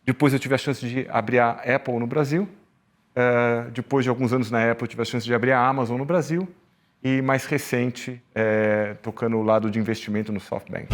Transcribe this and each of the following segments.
Depois eu tive a chance de abrir a Apple no Brasil. Depois de alguns anos na Apple, eu tive a chance de abrir a Amazon no Brasil. E mais recente, tocando o lado de investimento no SoftBank.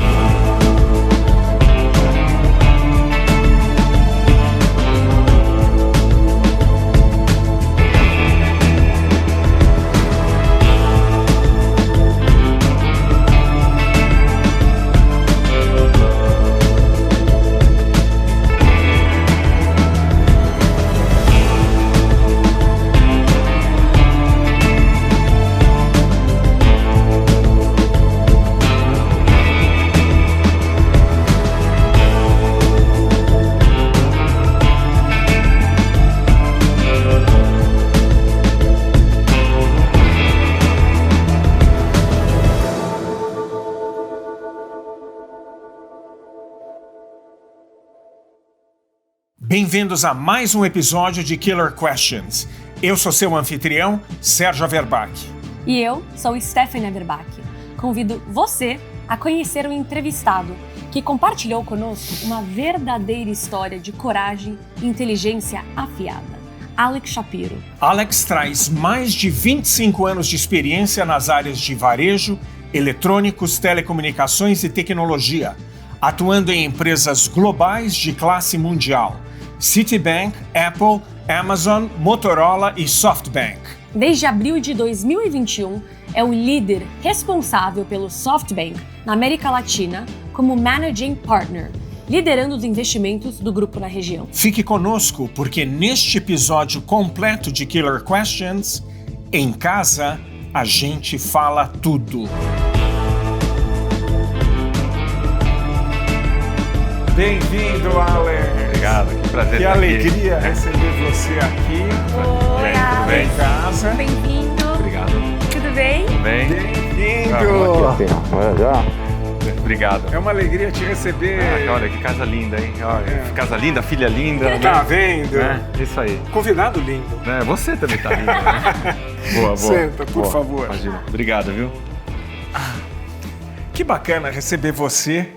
Bem-vindos a mais um episódio de Killer Questions. Eu sou seu anfitrião, Sérgio Averbach. E eu sou Stephanie Averbach. Convido você a conhecer um entrevistado que compartilhou conosco uma verdadeira história de coragem e inteligência afiada. Alex Shapiro. Alex traz mais de 25 anos de experiência nas áreas de varejo, eletrônicos, telecomunicações e tecnologia, atuando em empresas globais de classe mundial. Citibank, Apple, Amazon, Motorola e SoftBank. Desde abril de 2021, é o líder responsável pelo SoftBank na América Latina como Managing Partner, liderando os investimentos do grupo na região. Fique conosco, porque neste episódio completo de Killer Questions, em casa, a gente fala tudo. Bem-vindo, Alex! Obrigado, que prazer Que estar alegria aqui. receber você aqui. Oi, tudo bem? Em casa. Bem-vindo. Obrigado. Tudo bem? Tudo bem? Bem-vindo! Obrigado. É uma alegria te receber. Olha, que casa linda, hein? Olha, casa linda, filha linda. Tá vendo? Isso aí. Convidado lindo. Você também tá linda, né? Boa. Senta, por Boa. favor. Imagina. Obrigado, viu? Que bacana receber você,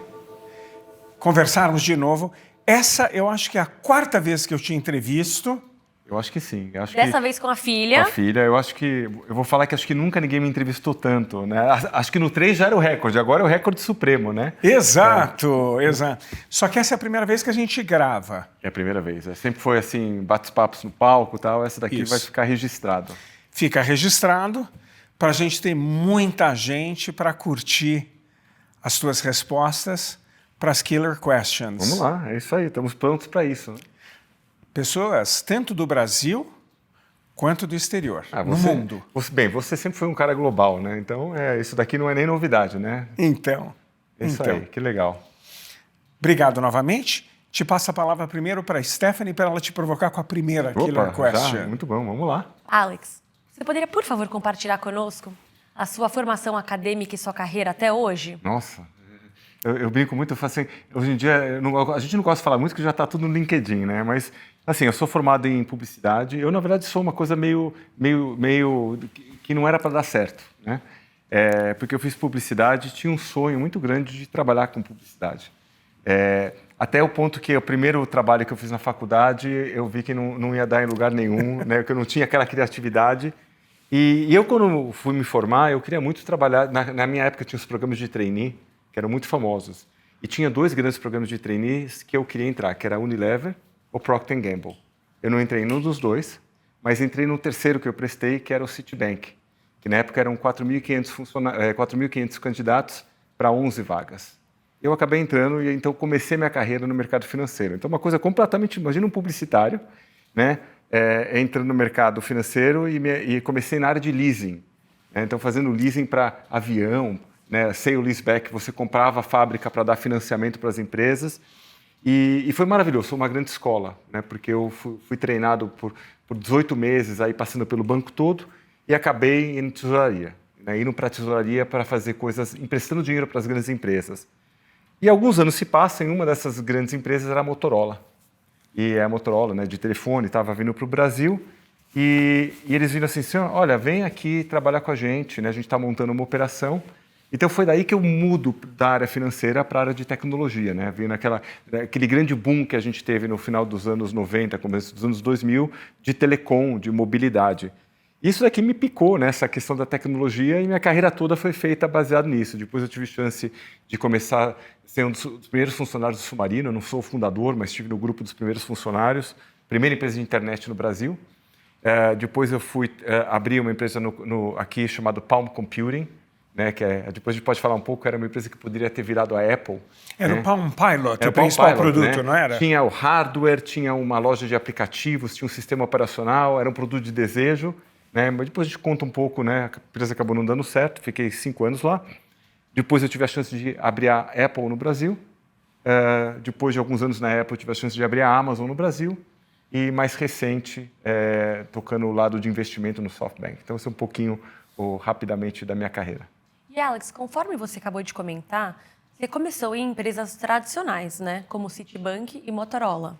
conversarmos de novo. Essa eu acho que é a 4ª vez que eu te entrevisto. Eu acho que sim. Dessa vez com a filha. Com a filha, eu vou falar que acho que nunca ninguém me entrevistou tanto, né? Acho que no 3 já era o recorde, agora é o recorde supremo, né? Exato. Só que essa é a primeira vez que a gente grava. É a primeira vez. Sempre foi assim, bate-papos no palco e tal. Essa daqui Isso. vai ficar registrado. Fica registrado para a gente ter muita gente para curtir as tuas respostas para as Killer Questions. Vamos lá, é isso aí. Estamos prontos para isso. Né? Pessoas tanto do Brasil quanto do exterior, no mundo. Você sempre foi um cara global, né? Então, isso daqui não é nem novidade, né? Então. Isso aí, que legal. Obrigado novamente. Te passo a palavra primeiro para a Stephanie para ela te provocar com a primeira Killer Question. Já? Muito bom, vamos lá. Alex, você poderia, por favor, compartilhar conosco a sua formação acadêmica e sua carreira até hoje? Nossa, eu brinco muito, eu falo assim, hoje em dia, a gente não gosta de falar muito, porque já está tudo no LinkedIn, né? Mas, assim, eu sou formado em publicidade, eu, na verdade, sou uma coisa meio que não era para dar certo, né? Porque eu fiz publicidade e tinha um sonho muito grande de trabalhar com publicidade. Até o ponto que o primeiro trabalho que eu fiz na faculdade, eu vi que não ia dar em lugar nenhum, né? Que eu não tinha aquela criatividade. E eu, quando fui me formar, eu queria muito trabalhar... Na minha época, tinha os programas de trainee, que eram muito famosos. E tinha 2 grandes programas de trainees que eu queria entrar, que era a Unilever ou Procter & Gamble. Eu não entrei em nenhum dos 2, mas entrei no terceiro que eu prestei, que era o Citibank, que na época eram 4.500 candidatos para 11 vagas. Eu acabei entrando e então comecei minha carreira no mercado financeiro. Então, uma coisa completamente... Imagina um publicitário, né? Entrando no mercado financeiro e comecei na área de leasing. Né? Então, fazendo leasing para avião, né? Sale leaseback, você comprava a fábrica para dar financiamento para as empresas. E foi maravilhoso, foi uma grande escola, né? Porque eu fui treinado por 18 meses, aí passando pelo banco todo, e acabei indo tesouraria. Né? Indo para a tesouraria para fazer coisas, emprestando dinheiro para as grandes empresas. E alguns anos se passam, e uma dessas grandes empresas era a Motorola. E a Motorola, né, de telefone, estava vindo para o Brasil, e eles viram assim, olha, vem aqui trabalhar com a gente, né? A gente está montando uma operação, Então foi daí que eu mudo da área financeira para a área de tecnologia, né? Vendo aquele grande boom que a gente teve no final dos anos 90, começo dos anos 2000, de telecom, de mobilidade. Isso daqui me picou, né? Essa questão da tecnologia, e minha carreira toda foi feita baseada nisso. Depois eu tive chance de começar a ser um dos primeiros funcionários do Submarino. Eu não sou o fundador, mas estive no grupo dos primeiros funcionários. Primeira empresa de internet no Brasil. Depois eu fui abrir uma empresa aqui chamada Palm Computing, né, depois a gente pode falar um pouco, era uma empresa que poderia ter virado a Apple. Era, né? O Palm Pilot, era o principal Pilot, produto, né? Não era? Tinha o hardware, tinha uma loja de aplicativos, tinha um sistema operacional, era um produto de desejo, né? Mas depois a gente conta um pouco, né? A empresa acabou não dando certo, fiquei 5 anos lá. Depois eu tive a chance de abrir a Apple no Brasil. Depois de alguns anos na Apple, eu tive a chance de abrir a Amazon no Brasil. E mais recente, tocando o lado de investimento no SoftBank. Então, esse é um pouquinho, rapidamente, da minha carreira. E, Alex, conforme você acabou de comentar, você começou em empresas tradicionais, né? Como Citibank e Motorola.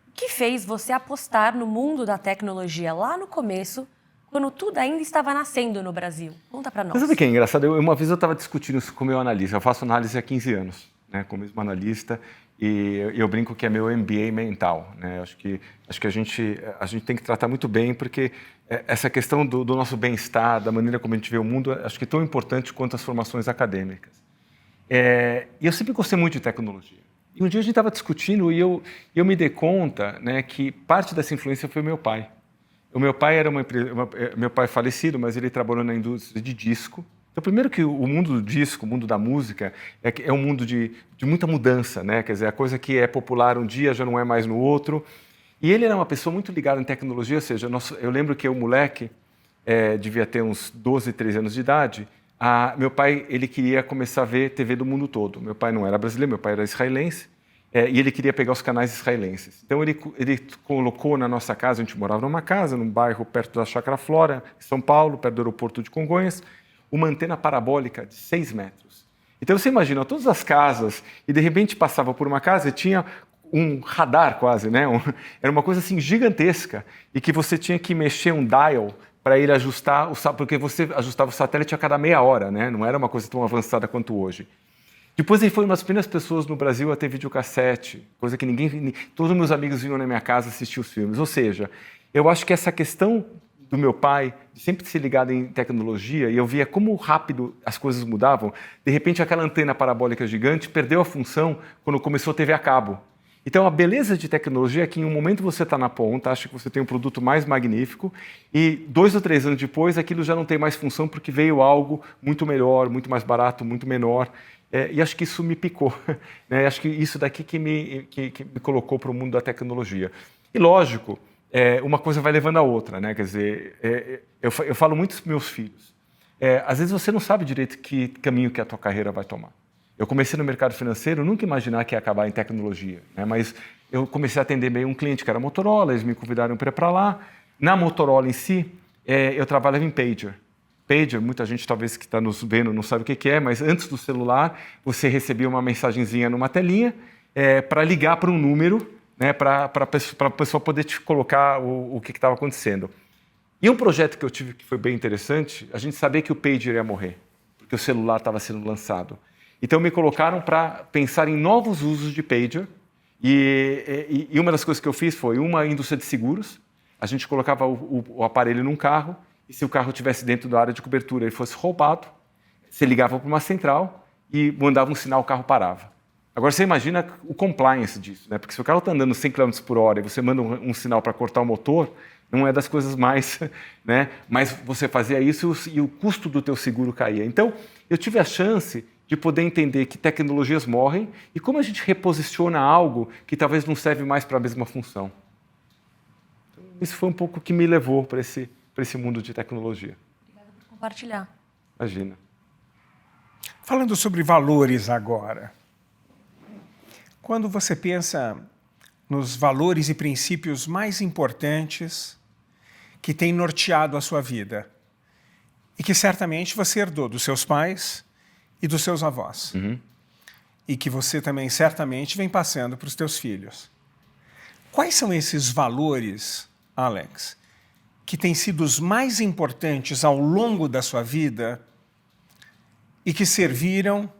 O que fez você apostar no mundo da tecnologia lá no começo, quando tudo ainda estava nascendo no Brasil? Conta pra nós. Mas sabe o que é engraçado? Uma vez eu estava discutindo isso com o meu analista. Eu faço análise há 15 anos, né? Como mesmo analista. E eu brinco que é meu MBA mental, né? Acho que a gente tem que tratar muito bem, porque essa questão do nosso bem-estar, da maneira como a gente vê o mundo, acho que é tão importante quanto as formações acadêmicas. E eu sempre gostei muito de tecnologia. E um dia a gente estava discutindo e eu me dei conta, né, que parte dessa influência foi o meu pai. O meu pai era meu pai é falecido, mas ele trabalhou na indústria de disco. Então, primeiro que o mundo do disco, o mundo da música, é um mundo de muita mudança, né? Quer dizer, a coisa que é popular um dia já não é mais no outro. E ele era uma pessoa muito ligada em tecnologia, ou seja, eu lembro que eu, moleque, devia ter uns 12, 13 anos de idade, meu pai ele queria começar a ver TV do mundo todo. Meu pai não era brasileiro, meu pai era israelense, e ele queria pegar os canais israelenses. Então, ele colocou na nossa casa, a gente morava numa casa, num bairro perto da Chácara Flora, em São Paulo, perto do aeroporto de Congonhas, uma antena parabólica de 6 metros. Então, você imagina, todas as casas, e de repente passava por uma casa e tinha um radar quase, né? Era uma coisa assim gigantesca, e que você tinha que mexer um dial para ele ajustar, porque você ajustava o satélite a cada meia hora, né? Não era uma coisa tão avançada quanto hoje. Depois ele foi uma das primeiras pessoas no Brasil a ter videocassete, coisa que todos os meus amigos vinham na minha casa assistir os filmes. Ou seja, eu acho que essa questão do meu pai, sempre se ligado em tecnologia, e eu via como rápido as coisas mudavam. De repente, aquela antena parabólica gigante perdeu a função quando começou a TV a cabo. Então, a beleza de tecnologia é que em um momento você está na ponta, acha que você tem um produto mais magnífico, e 2 ou 3 anos depois, aquilo já não tem mais função porque veio algo muito melhor, muito mais barato, muito menor. E acho que isso me picou. Né? Acho que isso daqui que me colocou para o mundo da tecnologia. E, lógico, uma coisa vai levando a outra, né? Quer dizer, eu falo muito para os meus filhos. Às vezes você não sabe direito que caminho que a tua carreira vai tomar. Eu comecei no mercado financeiro, nunca imaginar que ia acabar em tecnologia, né? Mas eu comecei a atender bem um cliente que era Motorola, eles me convidaram para ir para lá. Na Motorola em si, eu trabalhava em pager. Pager, muita gente talvez que está nos vendo não sabe o que é, mas antes do celular, você recebia uma mensagenzinha numa telinha para ligar para um número, né, para a pessoa poder te colocar o que estava acontecendo. E um projeto que eu tive que foi bem interessante, a gente sabia que o pager ia morrer, porque o celular estava sendo lançado. Então, me colocaram para pensar em novos usos de pager, e uma das coisas que eu fiz foi uma indústria de seguros. A gente colocava o aparelho num carro, e se o carro estivesse dentro da área de cobertura e fosse roubado, você ligava para uma central e mandava um sinal, o carro parava. Agora, você imagina o compliance disso, né? Porque se o carro está andando 100 km por hora e você manda um sinal para cortar o motor, não é das coisas mais... né? Mas você fazia isso e o custo do teu seguro caía. Então, eu tive a chance de poder entender que tecnologias morrem e como a gente reposiciona algo que talvez não serve mais para a mesma função. Então, isso foi um pouco que me levou para esse mundo de tecnologia. Obrigada por compartilhar. Imagina. Falando sobre valores agora, quando você pensa nos valores e princípios mais importantes que têm norteado a sua vida e que certamente você herdou dos seus pais e dos seus avós, e que você também certamente vem passando para os teus filhos. Quais são esses valores, Alex, que têm sido os mais importantes ao longo da sua vida e que serviram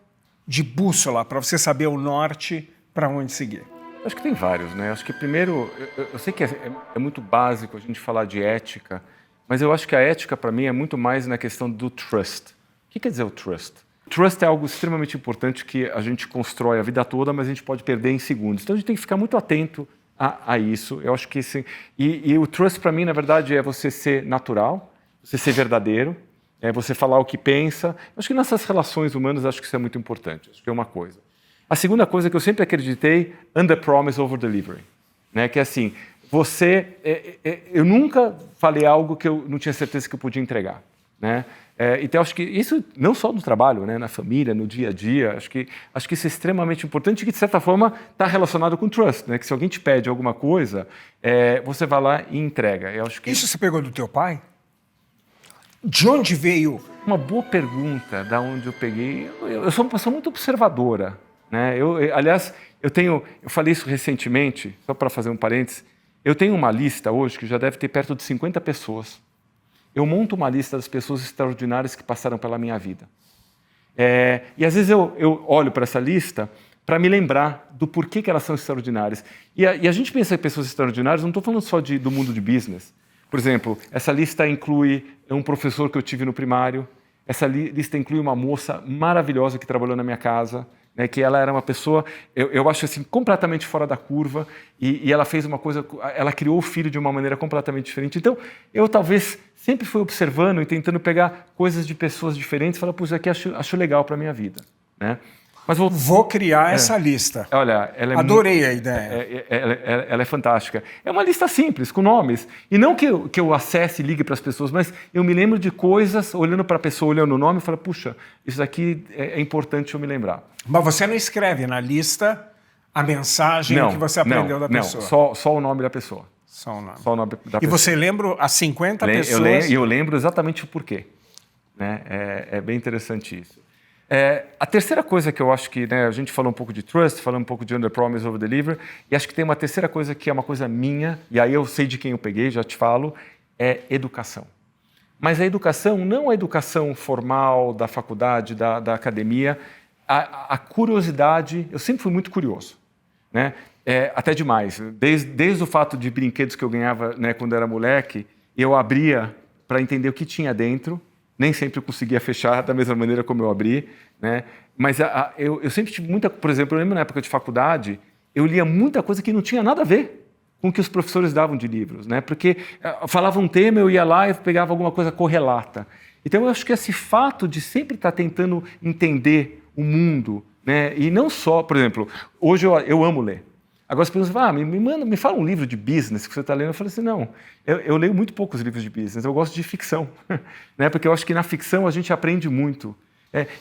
de bússola para você saber o norte para onde seguir? Acho que tem vários, né? Acho que primeiro, eu sei que é muito básico a gente falar de ética, mas eu acho que a ética para mim é muito mais na questão do trust. O que quer dizer o trust? Trust é algo extremamente importante que a gente constrói a vida toda, mas a gente pode perder em segundos. Então a gente tem que ficar muito atento a isso. Eu acho que sim. E o trust para mim, na verdade, é você ser natural, você ser verdadeiro, é você falar o que pensa. Eu acho que nessas relações humanas, acho que isso é muito importante. Acho que é uma coisa. A segunda coisa que eu sempre acreditei, under promise, over delivery, né? Que é assim, eu nunca falei algo que eu não tinha certeza que eu podia entregar, né? Então acho que isso não só no trabalho, né? Na família, no dia a dia, acho que isso é extremamente importante e que de certa forma está relacionado com trust, né? Que se alguém te pede alguma coisa, você vai lá e entrega. Eu acho que isso você pegou do teu pai? De onde veio? Uma boa pergunta, da onde eu peguei. Eu sou uma pessoa muito observadora, né? Aliás, eu falei isso recentemente, só para fazer um parênteses, eu tenho uma lista hoje que já deve ter perto de 50 pessoas. Eu monto uma lista das pessoas extraordinárias que passaram pela minha vida. E às vezes eu olho para essa lista para me lembrar do porquê que elas são extraordinárias. E a gente pensa em pessoas extraordinárias, não estou falando só do mundo de business. Por exemplo, essa lista inclui um professor que eu tive no primário, essa lista inclui uma moça maravilhosa que trabalhou na minha casa, né, que ela era uma pessoa, eu acho assim, completamente fora da curva, e ela fez uma coisa, ela criou o filho de uma maneira completamente diferente. Então, eu talvez sempre fui observando e tentando pegar coisas de pessoas diferentes e falar, isso aqui acho legal para a minha vida, né? Mas vou criar essa lista. Olha, adorei a ideia. Ela é fantástica. É uma lista simples, com nomes. E não que eu acesse e ligue para as pessoas, mas eu me lembro de coisas, olhando para a pessoa, olhando o nome, e falo, puxa, isso aqui é importante eu me lembrar. Mas você não escreve na lista a mensagem que você aprendeu da pessoa? Não, só o nome da pessoa. Só o nome. Só o nome da pessoa. E você lembra as 50 pessoas? Eu lembro exatamente o porquê. Né? É bem interessante isso. A terceira coisa que eu acho que, né, a gente falou um pouco de trust, falou um pouco de under promise, over deliver, e acho que tem uma terceira coisa que é uma coisa minha, e aí eu sei de quem eu peguei, já te falo, é educação. Mas a educação, não a educação formal da faculdade, da academia, a curiosidade, eu sempre fui muito curioso, né? Até demais. Desde o fato de brinquedos que eu ganhava, né, quando era moleque, eu abria para entender o que tinha dentro. Nem sempre eu conseguia fechar da mesma maneira como eu abri, né? Mas eu sempre tive muita... Por exemplo, eu lembro na época de faculdade, eu lia muita coisa que não tinha nada a ver com o que os professores davam de livros, né? Porque falava um tema, eu ia lá e pegava alguma coisa correlata. Então, eu acho que esse fato de sempre estar tentando entender o mundo, né? E não só... Por exemplo, hoje eu amo ler. Agora as pessoas falam, me fala um livro de business que você está lendo. Eu falei assim, não, eu leio muito poucos livros de business, eu gosto de ficção, né? Porque eu acho que na ficção a gente aprende muito.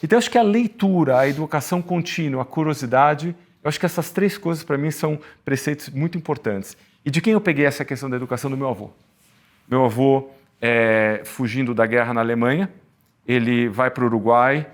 Então eu acho que a leitura, a educação contínua, a curiosidade, eu acho que essas três coisas para mim são preceitos muito importantes. E de quem eu peguei essa questão da educação? Do meu avô. Meu avô, fugindo da guerra na Alemanha, ele vai para o Uruguai,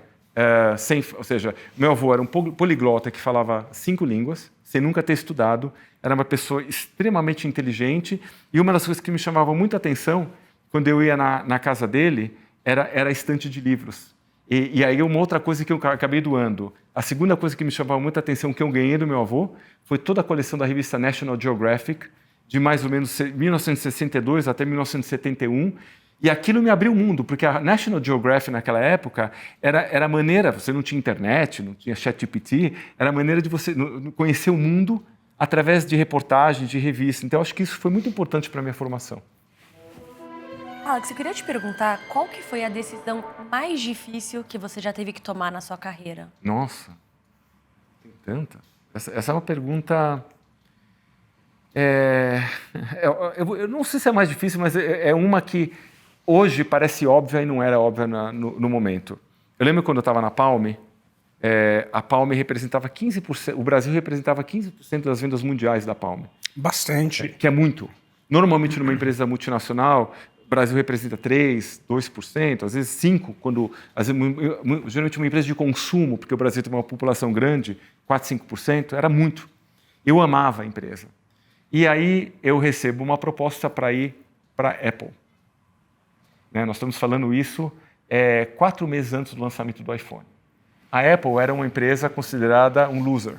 ou seja, meu avô era um poliglota que falava 5 línguas, sem nunca ter estudado, era uma pessoa extremamente inteligente, e uma das coisas que me chamava muita atenção, quando eu ia na casa dele, era a estante de livros. E aí uma outra coisa que eu acabei doando, a segunda coisa que me chamava muita atenção, que eu ganhei do meu avô, foi toda a coleção da revista National Geographic, de mais ou menos 1962 até 1971, e aquilo me abriu o mundo, porque a National Geographic naquela época era a maneira, você não tinha internet, não tinha ChatGPT, era a maneira de você conhecer o mundo através de reportagens, de revistas. Então, eu acho que isso foi muito importante para a minha formação. Alex, eu queria te perguntar, qual que foi a decisão mais difícil que você já teve que tomar na sua carreira? Nossa, tem tanta. Essa é uma pergunta... eu não sei se é mais difícil, mas é uma que... Hoje parece óbvia e não era óbvia no momento. Eu lembro quando eu estava na Palme, a Palme representava 15%, o Brasil representava 15% das vendas mundiais da Palme. Bastante. Que é muito. Normalmente numa empresa multinacional, o Brasil representa 3%, 2%, às vezes 5%, geralmente uma empresa de consumo, porque o Brasil tem uma população grande, 4%, 5%, era muito. Eu amava a empresa. E aí eu recebo uma proposta para ir para a Apple. Nós estamos falando isso 4 meses antes do lançamento do iPhone. A Apple era uma empresa considerada um loser.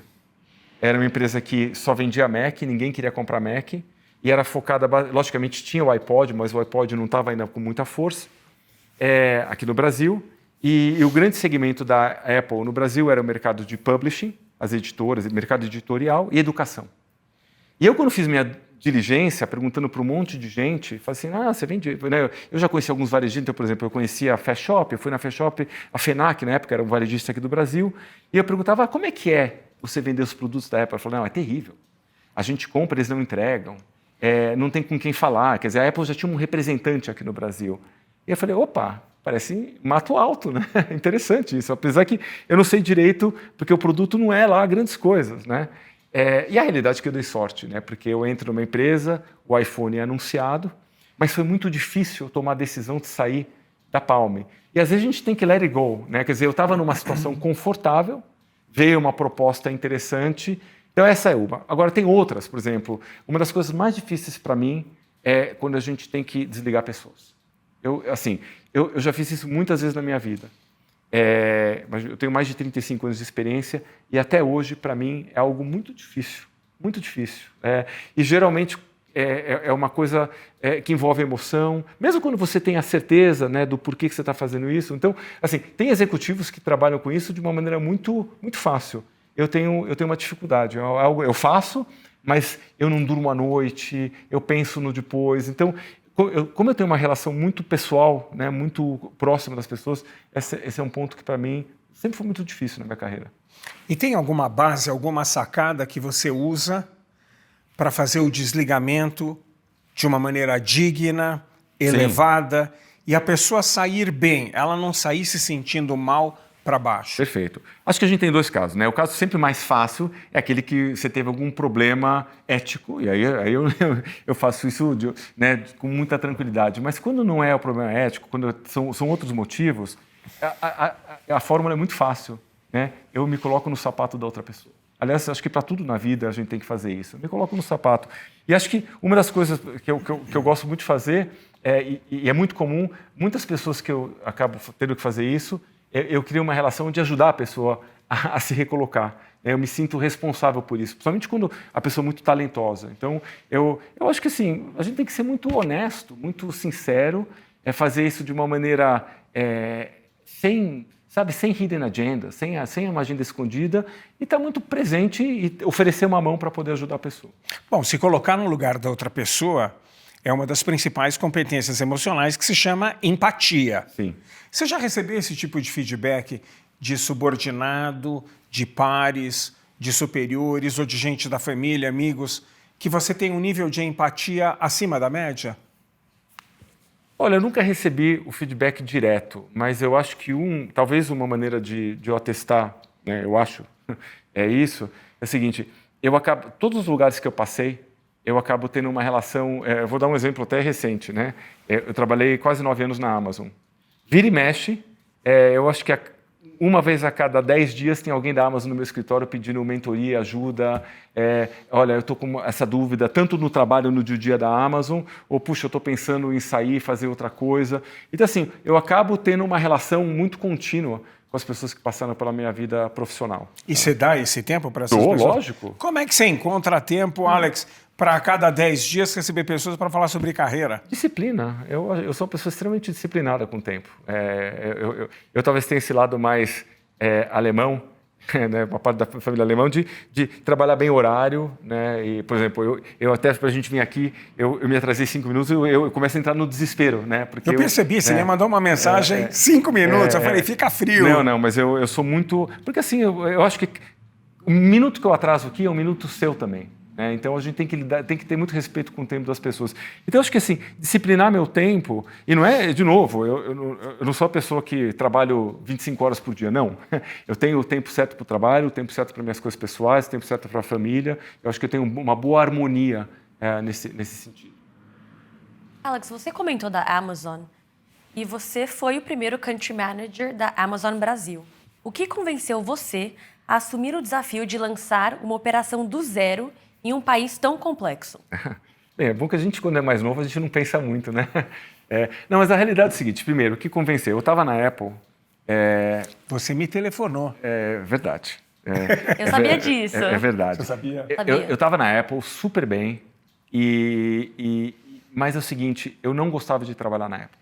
Era uma empresa que só vendia Mac, ninguém queria comprar Mac, e era focada, logicamente tinha o iPod, mas o iPod não estava ainda com muita força, aqui no Brasil. E o grande segmento da Apple no Brasil era o mercado de publishing, as editoras, mercado editorial e educação. E eu, quando fiz minha diligência, perguntando para um monte de gente, falei assim, você vende... Né? Eu já conheci alguns varejistas, então, por exemplo, eu conhecia a Fast Shop, eu fui na Fast Shop, a FENAC, na época, era um varejista aqui do Brasil, e eu perguntava, como é que é você vender os produtos da Apple? Eu falei, não, é terrível. A gente compra, eles não entregam, não tem com quem falar. Quer dizer, a Apple já tinha um representante aqui no Brasil. E eu falei, opa, parece mato alto, né? Interessante isso. Apesar que eu não sei direito, porque o produto não é lá grandes coisas, né? E a realidade é que eu dei sorte, né? Porque eu entro numa empresa, o iPhone é anunciado, mas foi muito difícil tomar a decisão de sair da Palm. E às vezes a gente tem que let it go, né? Quer dizer, eu estava numa situação confortável, veio uma proposta interessante, então essa é uma. Agora tem outras, por exemplo, uma das coisas mais difíceis para mim é quando a gente tem que desligar pessoas. Eu já fiz isso muitas vezes na minha vida. Mas eu tenho mais de 35 anos de experiência e até hoje, para mim, é algo muito difícil. Muito difícil. E geralmente é uma coisa que envolve emoção, mesmo quando você tem a certeza, né, do porquê que você está fazendo isso. Então, assim, tem executivos que trabalham com isso de uma maneira muito, muito fácil. Eu tenho uma dificuldade. Eu faço, mas eu não durmo à noite, eu penso no depois. Então, como eu tenho uma relação muito pessoal, né, muito próxima das pessoas, esse é um ponto que, para mim, sempre foi muito difícil na minha carreira. E tem alguma base, alguma sacada que você usa para fazer o desligamento de uma maneira digna, elevada, e a pessoa sair bem, ela não sair se sentindo mal para baixo? Perfeito. Acho que a gente tem dois casos, né? O caso sempre mais fácil é aquele que você teve algum problema ético, e aí eu faço isso né, com muita tranquilidade. Mas quando não é o problema ético, quando são outros motivos, a fórmula é muito fácil, né? Eu me coloco no sapato da outra pessoa. Aliás, acho que para tudo na vida a gente tem que fazer isso. Eu me coloco no sapato. E acho que uma das coisas que eu gosto muito de fazer, e é muito comum, muitas pessoas que eu acabo tendo que fazer isso, eu crio uma relação de ajudar a pessoa a se recolocar. Eu me sinto responsável por isso, principalmente quando a pessoa é muito talentosa. Então, eu acho que assim, a gente tem que ser muito honesto, muito sincero, fazer isso de uma maneira sem hidden agenda, sem uma agenda escondida, e estar muito presente e oferecer uma mão para poder ajudar a pessoa. Bom, se colocar no lugar da outra pessoa é uma das principais competências emocionais que se chama empatia. Sim. Você já recebeu esse tipo de feedback de subordinado, de pares, de superiores ou de gente da família, amigos, que você tem um nível de empatia acima da média? Olha, eu nunca recebi o feedback direto, mas eu acho que talvez uma maneira de eu atestar, né, eu acho, é o seguinte, todos os lugares que eu passei, eu acabo tendo uma relação, eu vou dar um exemplo até recente, né? Eu trabalhei quase 9 anos na Amazon. Vira e mexe, eu acho que uma vez a cada 10 dias tem alguém da Amazon no meu escritório pedindo mentoria, ajuda. Olha, eu estou com essa dúvida, tanto no trabalho, no dia a dia da Amazon, ou, puxa, eu estou pensando em sair, fazer outra coisa. Então, assim, eu acabo tendo uma relação muito contínua com as pessoas que passaram pela minha vida profissional. E você dá esse tempo para essas pessoas? Lógico. Como é que você encontra tempo, Alex, para a cada 10 dias receber pessoas para falar sobre carreira? Disciplina. Eu sou uma pessoa extremamente disciplinada com o tempo. Eu talvez tenha esse lado mais alemão, né, uma parte da família alemã, de trabalhar bem o horário. Né, e, por exemplo, eu até para a gente vir aqui, eu me atrasei 5 minutos e eu começo a entrar no desespero. Né, porque eu percebi, você me mandou uma mensagem 5 minutos, eu falei, fica frio. Não, mas eu sou muito... Porque assim, eu acho que o minuto que eu atraso aqui é um minuto seu também. Então a gente tem que ter muito respeito com o tempo das pessoas. Então eu acho que assim, disciplinar meu tempo, e não é, de novo, eu não sou a pessoa que trabalho 25 horas por dia, não. Eu tenho o tempo certo para o trabalho, o tempo certo para minhas coisas pessoais, o tempo certo para a família. Eu acho que eu tenho uma boa harmonia nesse sentido. Alex, você comentou da Amazon e você foi o primeiro Country Manager da Amazon Brasil. O que convenceu você a assumir o desafio de lançar uma operação do zero em um país tão complexo? Bem, é bom que a gente, quando é mais novo, a gente não pensa muito, né? Não, mas a realidade é o seguinte, primeiro, o que convenceu? Eu estava na Apple Você me telefonou. É verdade. Eu sabia disso. É verdade. Você sabia? Eu estava na Apple super bem, mas é o seguinte, eu não gostava de trabalhar na Apple.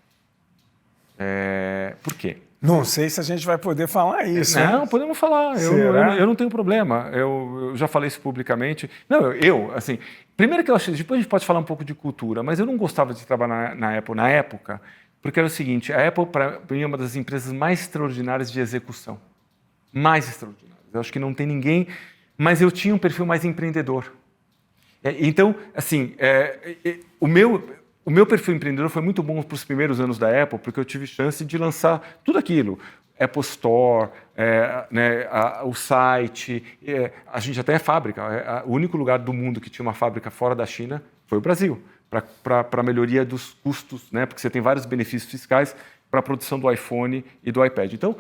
Por quê? Não sei se a gente vai poder falar isso. Não, né? podemos falar. Eu não tenho problema. Eu já falei isso publicamente. Não, assim, primeiro que eu acho, depois a gente pode falar um pouco de cultura, mas eu não gostava de trabalhar na Apple na época, porque era o seguinte, a Apple para mim é uma das empresas mais extraordinárias de execução. Mais extraordinárias. Eu acho que não tem ninguém, mas eu tinha um perfil mais empreendedor. Então, assim, o meu perfil empreendedor foi muito bom para os primeiros anos da Apple, porque eu tive chance de lançar tudo aquilo. Apple Store, o site, a gente até é fábrica. O único lugar do mundo que tinha uma fábrica fora da China foi o Brasil, para a melhoria dos custos, né? Porque você tem vários benefícios fiscais para a produção do iPhone e do iPad. Então,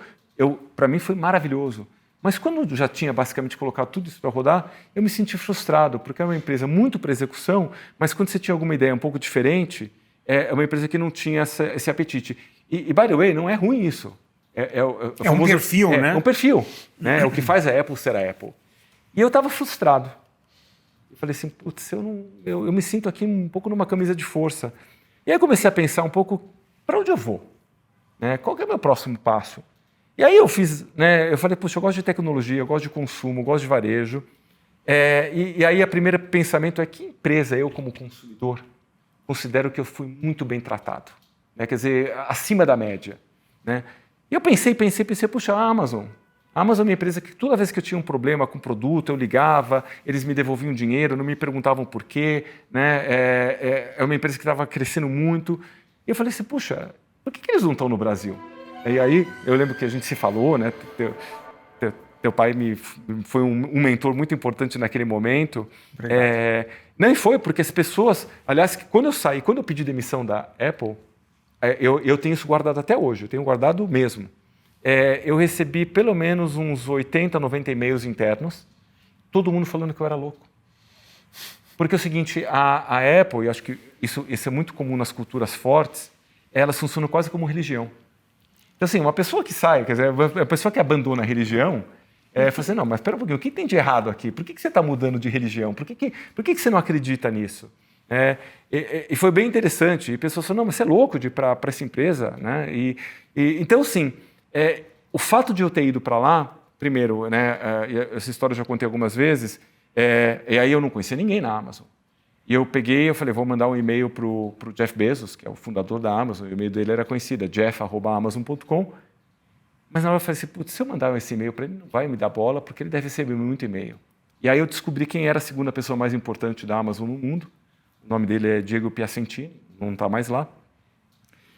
para mim foi maravilhoso. Mas quando eu já tinha basicamente colocado tudo isso para rodar, eu me senti frustrado, porque é uma empresa muito para execução, mas quando você tinha alguma ideia um pouco diferente, é uma empresa que não tinha esse apetite. E by the way, não é ruim isso. É um perfil, né? É um perfil. Né? É o que faz a Apple ser a Apple. E eu estava frustrado. Eu falei assim, putz, eu me sinto aqui um pouco numa camisa de força. E aí eu comecei a pensar um pouco, para onde eu vou? Né? Qual que é o meu próximo passo? E aí eu falei, puxa, eu gosto de tecnologia, eu gosto de consumo, eu gosto de varejo. E aí o primeiro pensamento é, que empresa eu, como consumidor, considero que eu fui muito bem tratado? Né? Quer dizer, acima da média. Né? E eu pensei, puxa, a Amazon. A Amazon é uma empresa que toda vez que eu tinha um problema com o produto, eu ligava, eles me devolviam dinheiro, não me perguntavam por quê. Né? É uma empresa que estava crescendo muito. E eu falei assim, puxa, por que eles não estão no Brasil? E aí, eu lembro que a gente se falou, né? Teu pai foi um mentor muito importante naquele momento. Não, e foi porque as pessoas... Aliás, quando eu pedi demissão da Apple, eu tenho isso guardado até hoje, eu tenho guardado mesmo. Eu recebi pelo menos uns 80, 90 e-mails internos, todo mundo falando que eu era louco. Porque é o seguinte, a Apple, e acho que isso é muito comum nas culturas fortes, elas funcionam quase como religião. Então, assim, uma pessoa que sai, quer dizer, a pessoa que abandona a religião, fala assim, não, mas espera um pouquinho, o que tem de errado aqui? Por que você está mudando de religião? Por que você não acredita nisso? E foi bem interessante. E pessoas falaram, não, mas você é louco de ir para essa empresa. Né? Então, sim, o fato de eu ter ido para lá, primeiro, né, essa história eu já contei algumas vezes, e aí eu não conhecia ninguém na Amazon. E eu falei, vou mandar um e-mail para o Jeff Bezos, que é o fundador da Amazon, o e-mail dele era conhecido, jeff@amazon.com. Mas na hora eu falei assim, putz, se eu mandar esse e-mail para ele, não vai me dar bola, porque ele deve receber muito e-mail. E aí eu descobri quem era a segunda pessoa mais importante da Amazon no mundo. O nome dele é Diego Piacentini, não está mais lá.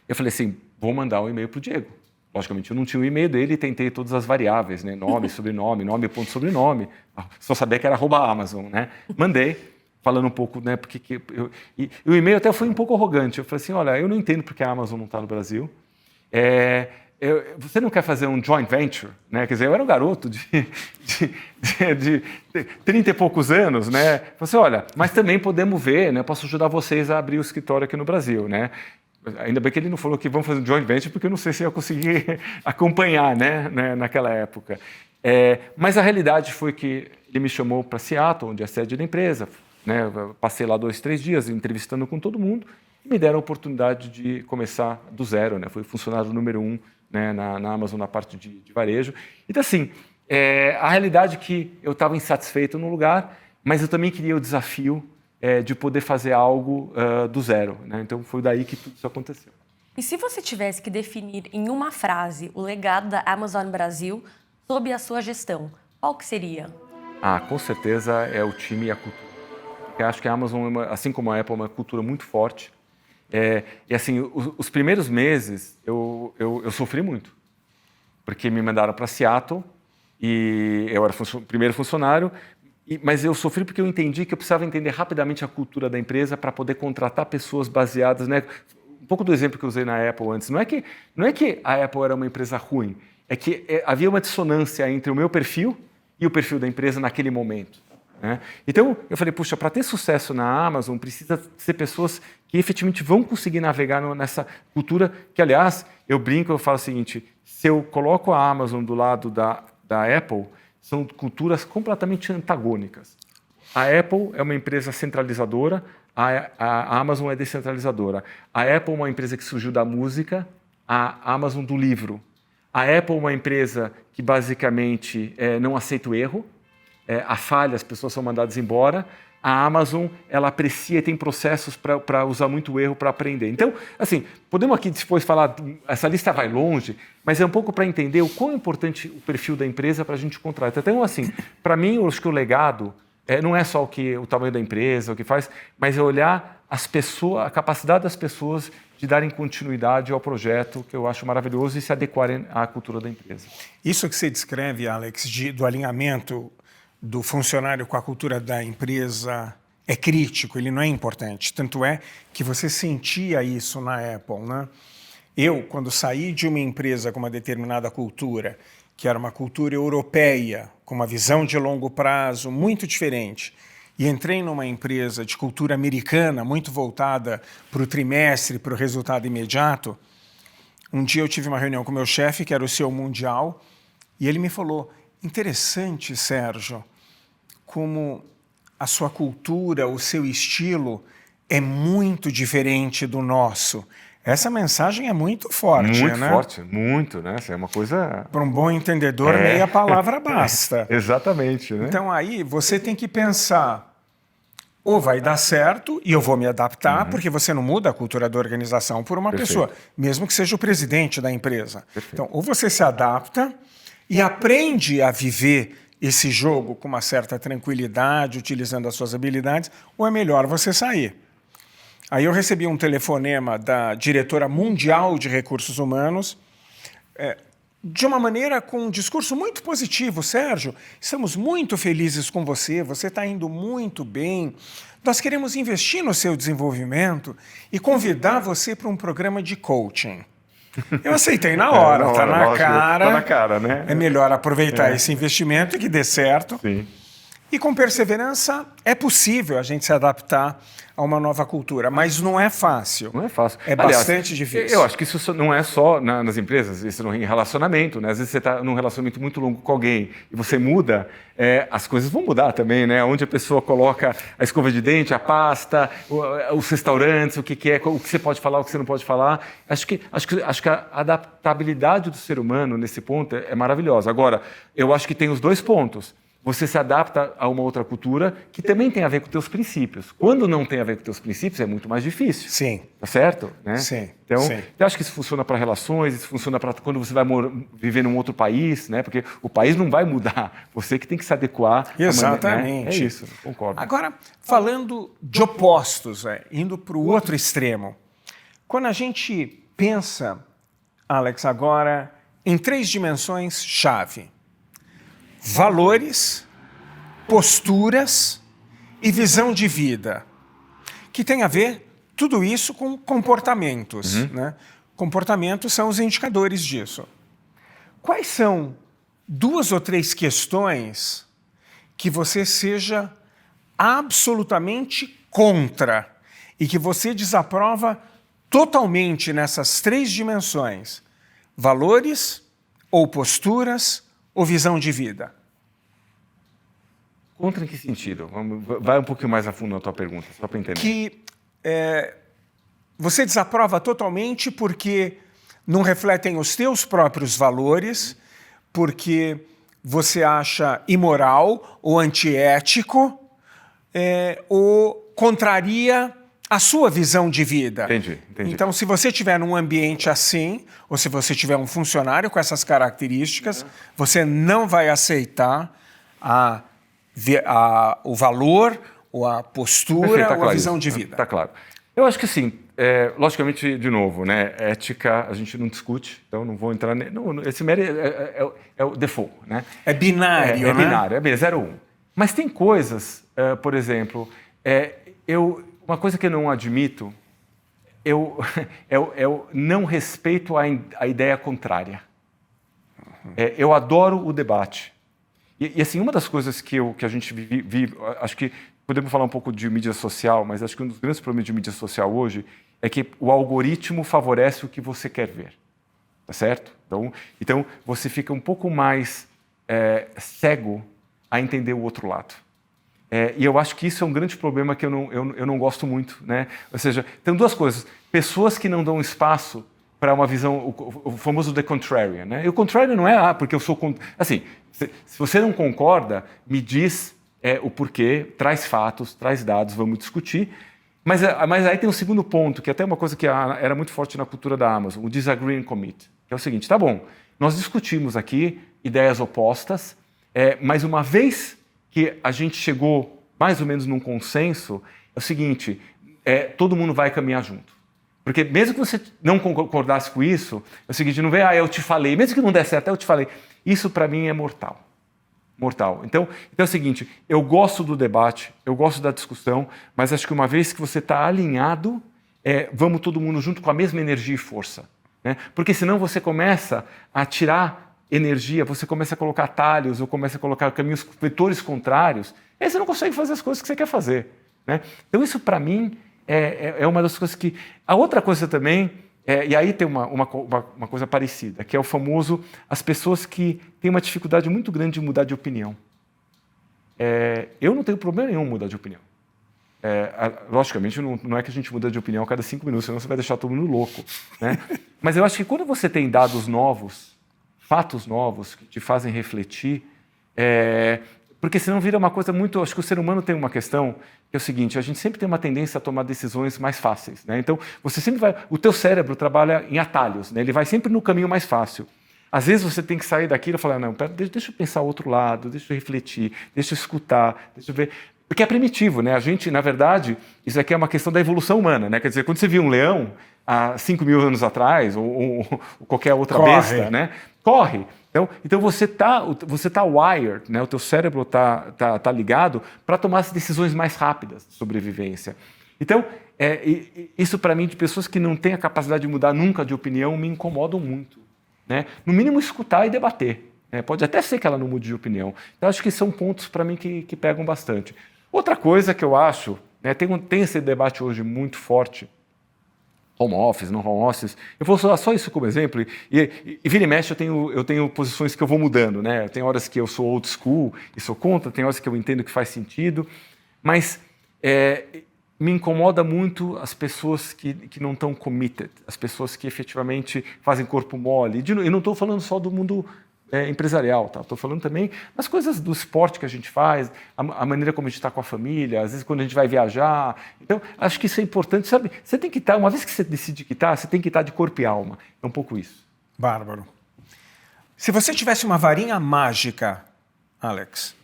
Eu falei assim, vou mandar um e-mail para o Diego. Logicamente, eu não tinha o e-mail dele e tentei todas as variáveis, né? Nome, sobrenome, nome, ponto, sobrenome. Só sabia que era @Amazon, né? Mandei. Falando um pouco, né, e o e-mail até foi um pouco arrogante. Eu falei assim, olha, eu não entendo porque a Amazon não está no Brasil. Você não quer fazer um joint venture? Né? Quer dizer, eu era um garoto de 30 e poucos anos. Né? Eu falei assim, olha, mas também podemos ver, né, eu posso ajudar vocês a abrir o escritório aqui no Brasil. Né? Ainda bem que ele não falou que vamos fazer um joint venture, porque eu não sei se eu ia conseguir acompanhar, né, naquela época. Mas a realidade foi que ele me chamou para Seattle, onde é a sede da empresa. Né, passei lá 2, 3 dias entrevistando com todo mundo e me deram a oportunidade de começar do zero. Né, fui funcionário número 1, né, na Amazon, na parte de varejo. Então, assim, a realidade é que eu estava insatisfeito no lugar, mas eu também queria o desafio de poder fazer algo do zero. Né, então, foi daí que tudo isso aconteceu. E se você tivesse que definir em uma frase o legado da Amazon Brasil sob a sua gestão, qual que seria? Com certeza é o time e a cultura. Eu acho que a Amazon, assim como a Apple, é uma cultura muito forte. E assim, os primeiros meses eu sofri muito, porque me mandaram para Seattle e eu era o primeiro funcionário, mas eu sofri porque eu entendi que eu precisava entender rapidamente a cultura da empresa para poder contratar pessoas baseadas, né? Um pouco do exemplo que eu usei na Apple antes. Não é que a Apple era uma empresa ruim, é que havia uma dissonância entre o meu perfil e o perfil da empresa naquele momento. Né? Então, eu falei, puxa, para ter sucesso na Amazon, precisa ser pessoas que efetivamente vão conseguir navegar nessa cultura que, aliás, eu brinco, eu falo o seguinte, se eu coloco a Amazon do lado da Apple, são culturas completamente antagônicas. A Apple é uma empresa centralizadora, a Amazon é descentralizadora. A Apple é uma empresa que surgiu da música, a Amazon do livro. A Apple é uma empresa que basicamente não aceita o erro, a falha, as pessoas são mandadas embora. A Amazon, ela aprecia e tem processos para usar muito o erro para aprender. Então, assim, podemos aqui depois falar, essa lista vai longe, mas é um pouco para entender o quão importante o perfil da empresa para a gente contratar. Então, assim, para mim, eu acho que o legado não é só o tamanho da empresa, o que faz, mas é olhar as pessoas, a capacidade das pessoas de darem continuidade ao projeto, que eu acho maravilhoso, e se adequarem à cultura da empresa. Isso que você descreve, Alex, do alinhamento do funcionário com a cultura da empresa é crítico, ele não é importante. Tanto é que você sentia isso na Apple, né? Eu, quando saí de uma empresa com uma determinada cultura, que era uma cultura europeia, com uma visão de longo prazo muito diferente, e entrei numa empresa de cultura americana, muito voltada para o trimestre, para o resultado imediato, um dia eu tive uma reunião com o meu chefe, que era o CEO mundial, e ele me falou, interessante, Sérgio, como a sua cultura, o seu estilo é muito diferente do nosso. Essa mensagem é muito forte, muito né? Muito forte, muito, né? É uma coisa... Para um bom entendedor, meia palavra basta. Exatamente, né? Então, aí, você tem que pensar, ou vai dar certo e eu vou me adaptar, porque você não muda a cultura da organização por uma pessoa, mesmo que seja o presidente da empresa. Então, ou você se adapta e aprende a viver esse jogo com uma certa tranquilidade, utilizando as suas habilidades, ou é melhor você sair. Aí eu recebi um telefonema da diretora mundial de recursos humanos, de uma maneira com um discurso muito positivo. Sérgio, estamos muito felizes com você, você está indo muito bem, nós queremos investir no seu desenvolvimento e convidar você para um programa de coaching. Eu aceitei na hora, está na cara. Está na cara, né? É melhor aproveitar esse investimento e que dê certo. Sim. E com perseverança é possível a gente se adaptar a uma nova cultura, mas não é fácil. Não é fácil. É bastante difícil. Eu acho que isso não é só nas empresas, isso em relacionamento, né? Às vezes você está num relacionamento muito longo com alguém e você muda, as coisas vão mudar também, né? Onde a pessoa coloca a escova de dente, a pasta, os restaurantes, o que é, o que você pode falar, o que você não pode falar. Acho que a adaptabilidade do ser humano nesse ponto é maravilhosa. Agora, eu acho que tem os dois pontos. Você se adapta a uma outra cultura que também tem a ver com teus princípios. Quando não tem a ver com teus princípios, é muito mais difícil. Sim. Tá certo? Né? Sim. Então, sim. Eu acho que isso funciona para relações, isso funciona para quando você vai viver num outro país, né? Porque o país não vai mudar. Você que tem que se adequar. Exatamente. Né? É isso, concordo. Agora, falando de opostos, indo para o outro extremo. Quando a gente pensa, Alex, agora em 3 dimensões-chave. Valores, posturas e visão de vida, que tem a ver tudo isso com comportamentos. Né? Comportamentos são os indicadores disso. Quais são 2 ou 3 questões que você seja absolutamente contra e que você desaprova totalmente nessas 3 dimensões? Valores ou posturas ou visão de vida? Contra em que sentido? Vai um pouquinho mais a fundo na tua pergunta, só para entender. Que você desaprova totalmente porque não refletem os teus próprios valores, porque você acha imoral ou antiético, ou contraria a sua visão de vida. Entendi. Então, se você estiver num ambiente assim, ou se você tiver um funcionário com essas características, você não vai aceitar o valor, ou a postura, ou a visão de vida. Está claro. Eu acho que sim. Logicamente, de novo, né? Ética a gente não discute, então não vou entrar... Esse mérito é o default, né? É binário, né? Binário, é 0 ou 1. Mas tem coisas, por exemplo, uma coisa que eu não admito, eu não respeito a ideia contrária. Eu adoro o debate. E assim, uma das coisas que a gente vive, acho que podemos falar um pouco de mídia social, mas acho que um dos grandes problemas de mídia social hoje é que o algoritmo favorece o que você quer ver. tá certo? Então você fica um pouco mais cego a entender o outro lado. E eu acho que isso é um grande problema que eu não gosto muito, né? Ou seja, tem duas coisas. Pessoas que não dão espaço para uma visão, o famoso the contrarian, né? E o contrarian não é, porque eu sou... Assim, se você não concorda, me diz o porquê, traz fatos, traz dados, vamos discutir. Mas aí tem um segundo ponto, que é até uma coisa que era muito forte na cultura da Amazon, o disagree and commit. Que é o seguinte, tá bom, nós discutimos aqui ideias opostas, mas uma vez que a gente chegou mais ou menos num consenso, é o seguinte, todo mundo vai caminhar junto. Porque mesmo que você não concordasse com isso, é o seguinte, não vem, eu te falei, mesmo que não der certo, eu te falei. Isso para mim é mortal. Mortal. Então é o seguinte, eu gosto do debate, eu gosto da discussão, mas acho que uma vez que você está alinhado, vamos todo mundo junto com a mesma energia e força. Né? Porque senão você começa a tirar energia, você começa a colocar atalhos, ou começa a colocar caminhos, vetores contrários, e aí você não consegue fazer as coisas que você quer fazer. Né? Então isso para mim é uma das coisas que... A outra coisa também, e aí tem uma coisa parecida, que é o famoso, as pessoas que têm uma dificuldade muito grande de mudar de opinião. Eu não tenho problema nenhum em mudar de opinião. Logicamente, não é que a gente muda de opinião a cada 5 minutos, senão você vai deixar todo mundo louco. Né? Mas eu acho que quando você tem dados novos, fatos novos que te fazem refletir, porque senão vira uma coisa muito... Acho que o ser humano tem uma questão que é o seguinte, a gente sempre tem uma tendência a tomar decisões mais fáceis. Né? Então, você sempre vai... O teu cérebro trabalha em atalhos, né? Ele vai sempre no caminho mais fácil. Às vezes você tem que sair daquilo e falar, não, pera, deixa eu pensar o outro lado, deixa eu refletir, deixa eu escutar, deixa eu ver... Porque é primitivo, né? A gente, na verdade, isso aqui é uma questão da evolução humana, né? Quer dizer, quando você viu um leão há 5.000 anos atrás, ou qualquer outra besta, né? Corre. Então você tá wired, né? O teu cérebro tá ligado para tomar as decisões mais rápidas de sobrevivência. Então, isso para mim, de pessoas que não têm a capacidade de mudar nunca de opinião, me incomodam muito. Né? No mínimo, escutar e debater. Né? Pode até ser que ela não mude de opinião. Então, acho que são pontos para mim que pegam bastante. Outra coisa que eu acho, né, tem esse debate hoje muito forte, home office, não home office. Eu vou usar só isso como exemplo. E vira e mexe, eu tenho posições que eu vou mudando. Né? Tem horas que eu sou old school e sou contra, tem horas que eu entendo que faz sentido. Mas me incomoda muito as pessoas que não estão committed, as pessoas que efetivamente fazem corpo mole. E não estou falando só do mundo empresarial, tá? Estou falando também das coisas do esporte que a gente faz, a maneira como a gente está com a família, às vezes quando a gente vai viajar. Então, acho que isso é importante, sabe? Você tem que estar, uma vez que você decide quitar, você tem que estar de corpo e alma. É um pouco isso. Bárbaro. Se você tivesse uma varinha mágica, Alex,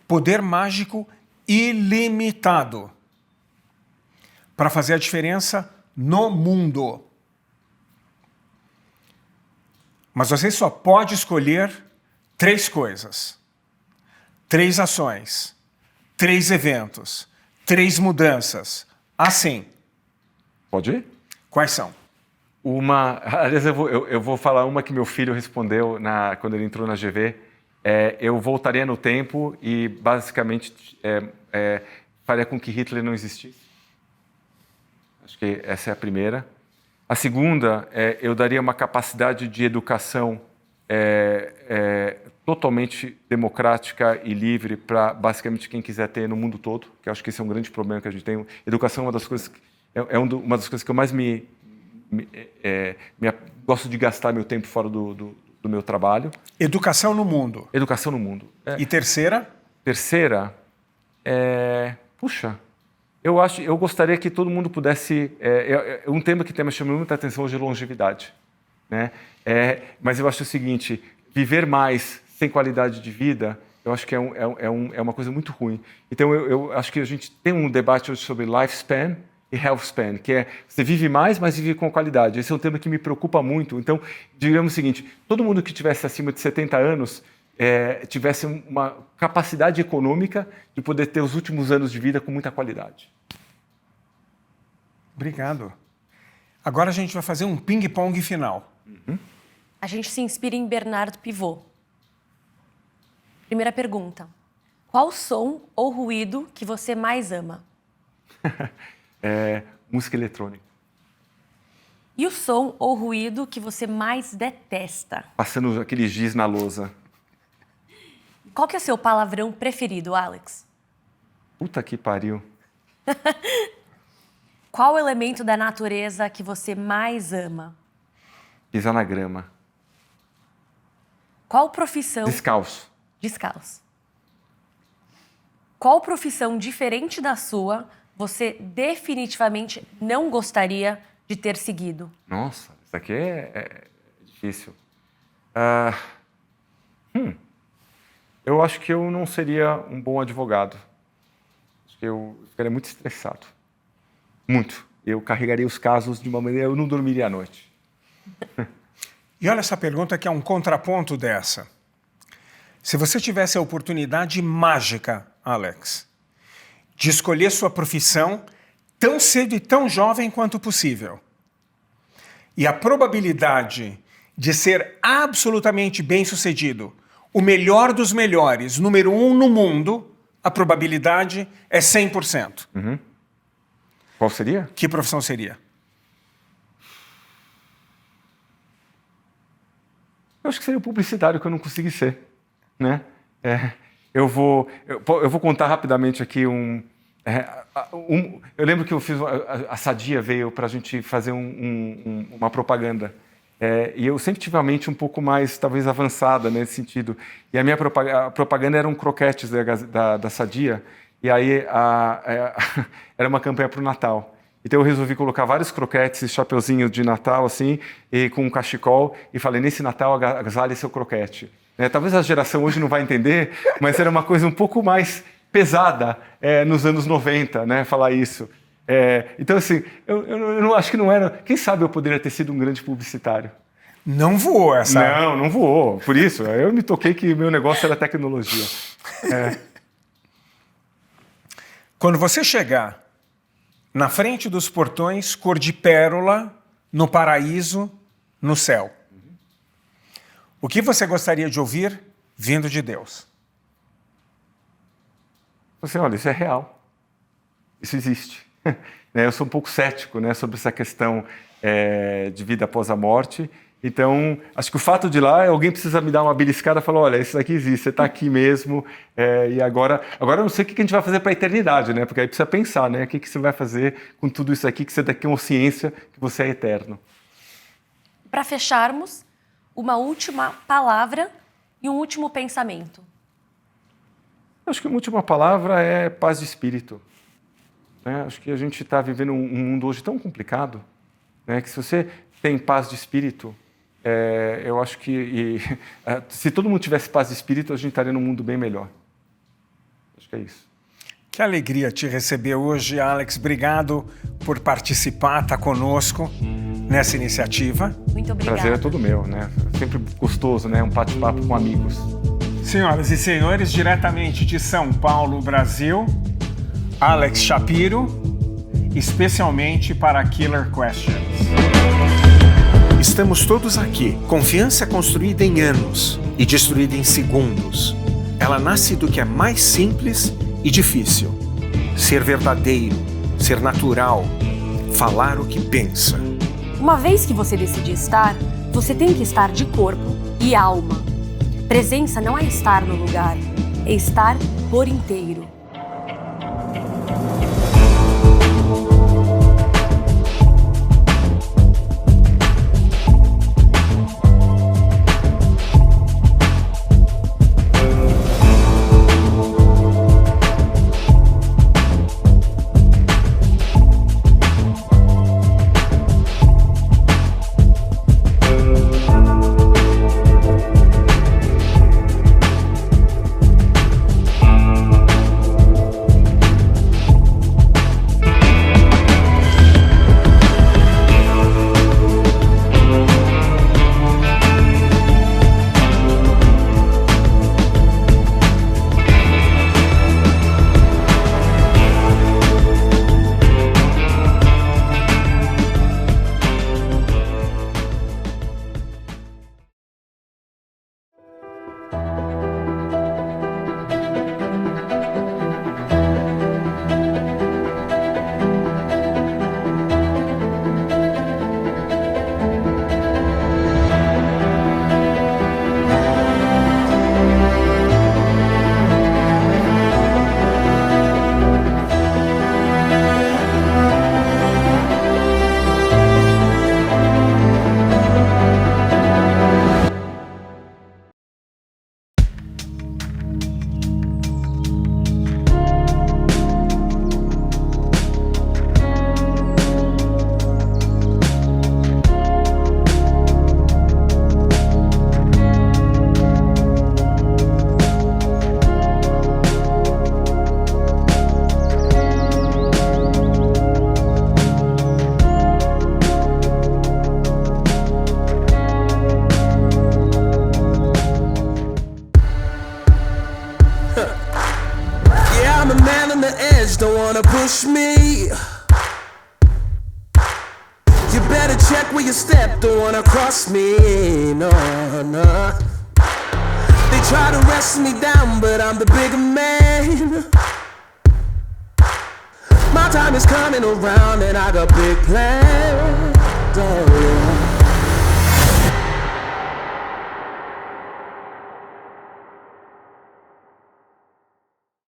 poder mágico ilimitado para fazer a diferença no mundo, mas você só pode escolher 3 coisas, 3 ações, 3 eventos, 3 mudanças. Assim. Pode ir? Quais são? Aliás, eu vou falar uma que meu filho respondeu quando ele entrou na GV. Eu voltaria no tempo e, basicamente, faria com que Hitler não existisse. Acho que essa é a primeira. A segunda, eu daria uma capacidade de educação totalmente democrática e livre para, basicamente, quem quiser ter no mundo todo, que eu acho que esse é um grande problema que a gente tem. Educação é uma das coisas que eu mais gosto de gastar meu tempo fora do meu trabalho. Educação no mundo. Educação no mundo. E terceira? Terceira, eu gostaria que todo mundo pudesse... um tema que me chamou muita atenção hoje é longevidade. Né? Mas eu acho o seguinte, viver mais sem qualidade de vida, eu acho que é uma coisa muito ruim. Então, eu acho que a gente tem um debate hoje sobre lifespan e health span, que é você vive mais, mas vive com qualidade. Esse é um tema que me preocupa muito. Então, digamos o seguinte, todo mundo que tivesse acima de 70 anos tivesse uma capacidade econômica de poder ter os últimos anos de vida com muita qualidade. Obrigado. Agora a gente vai fazer um ping-pong final. Uhum. A gente se inspira em Bernardo Pivot. Primeira pergunta. Qual som ou ruído que você mais ama? Música eletrônica. E o som ou ruído que você mais detesta? Passando aquele giz na lousa. Qual que é o seu palavrão preferido, Alex? Puta que pariu. Qual o elemento da natureza que você mais ama? Pisar na grama. Qual profissão... Descalço. Descalço. Qual profissão diferente da sua você definitivamente não gostaria de ter seguido? Nossa, isso aqui é difícil. Eu acho que eu não seria um bom advogado. Acho que eu ficaria muito estressado. Muito. Eu carregaria os casos de uma maneira... Eu não dormiria à noite. E olha essa pergunta que é um contraponto dessa. Se você tivesse a oportunidade mágica, Alex, de escolher sua profissão tão cedo e tão jovem quanto possível, e a probabilidade de ser absolutamente bem-sucedido, o melhor dos melhores, número 1 no mundo, a probabilidade é 100%. Uhum. Qual seria? Que profissão seria? Eu acho que seria o publicitário que eu não consegui ser, né? Eu vou contar rapidamente aqui eu lembro que eu fiz a Sadia veio para a gente fazer uma propaganda e eu sempre tive a mente um pouco mais talvez avançada nesse sentido, e a minha propaganda eram croquetes da Sadia, e aí era uma campanha para o Natal. Então eu resolvi colocar vários croquetes e chapeuzinho de Natal, assim, e com um cachecol, e falei, nesse Natal agasalhe seu croquete. Talvez a geração hoje não vai entender, mas era uma coisa um pouco mais pesada nos anos 90, né, falar isso. Então, assim, eu não acho que não era... Quem sabe eu poderia ter sido um grande publicitário. Não voou essa... Não voou. Por isso, eu me toquei que meu negócio era tecnologia. Quando você chegar na frente dos portões, cor de pérola, no paraíso, no céu, o que você gostaria de ouvir vindo de Deus? Você, olha, isso é real. Isso existe. Eu sou um pouco cético, né, sobre essa questão de vida após a morte. Então, acho que o fato de ir lá, alguém precisa me dar uma beliscada e falar, olha, isso daqui existe, você está aqui mesmo, e agora eu não sei o que a gente vai fazer para a eternidade, né? Porque aí precisa pensar, né? O que você vai fazer com tudo isso aqui, que você tem consciência que você é eterno. Para fecharmos, uma última palavra e um último pensamento. Eu acho que a última palavra é paz de espírito. Acho que a gente está vivendo um mundo hoje tão complicado, né? Que se você tem paz de espírito, eu acho que se todo mundo tivesse paz de espírito, a gente estaria num mundo bem melhor. Acho que é isso. Que alegria te receber hoje, Alex. Obrigado por participar, estar conosco nessa iniciativa. Muito obrigada. O prazer é todo meu, né? Sempre gostoso, né? Um bate-papo com amigos. Senhoras e senhores, diretamente de São Paulo, Brasil, Alex Shapiro, especialmente para Killer Questions. Estamos todos aqui. Confiança construída em anos e destruída em segundos. Ela nasce do que é mais simples e difícil. Ser verdadeiro, ser natural, falar o que pensa. Uma vez que você decide estar, você tem que estar de corpo e alma. Presença não é estar no lugar, é estar por inteiro. you step, don't wanna cross me, no, no. They try to wrestle me down, but I'm the bigger man. My time is coming around and I got big plans.